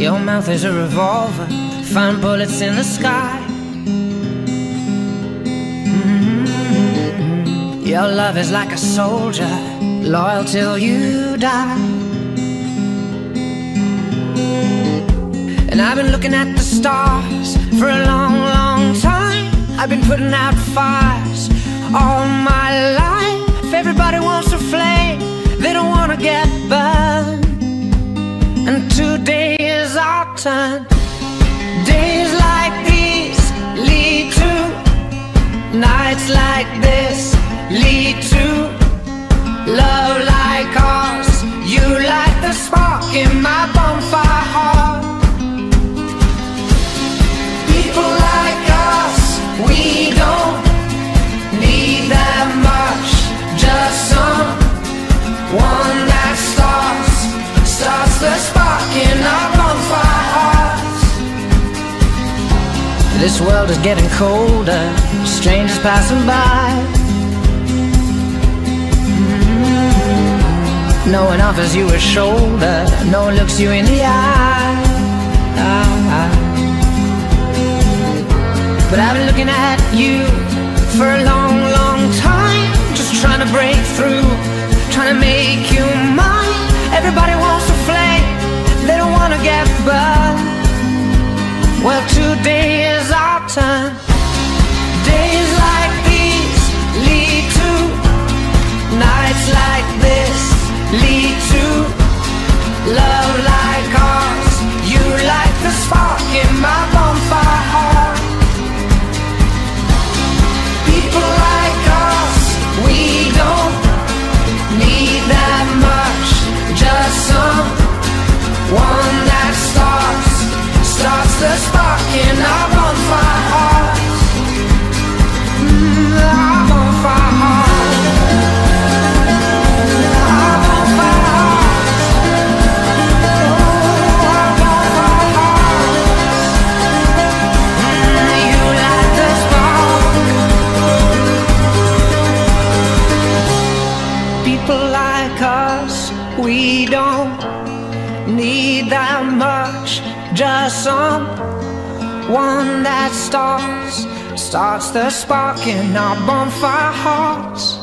Your mouth is a revolver, find bullets in the sky. Your love is like a soldier, loyal till you die. And I've been looking at the stars for a long, long time. I've been putting out fires all my life. Everybody wants a flame, they don't want to get burned. And today is our turn. Days like these lead to nights like this, lead to love like ours. You light the spark in my bonfire heart. People like us, we don't need that much. Just someone that starts the spark in our bonfire hearts. This world is getting colder, strangers passing by. No one offers you a shoulder, no one looks you in the eye. But I've been looking at you for a long, long time, just trying to break through, trying to make you mine. Everybody wants a flame, they don't want to get burned. Well, today is our turn. Days like these lead to nights like this, lead to love like ours. You light the spark in my bonfire heart. People like us, we don't need that much. Just someone that starts the spark in our bonfire hearts. Our bonfire hearts. Our bonfire hearts. Our bonfire hearts. You light the spark. People like us, we don't need that much. Just someone that starts the spark in our bonfire hearts.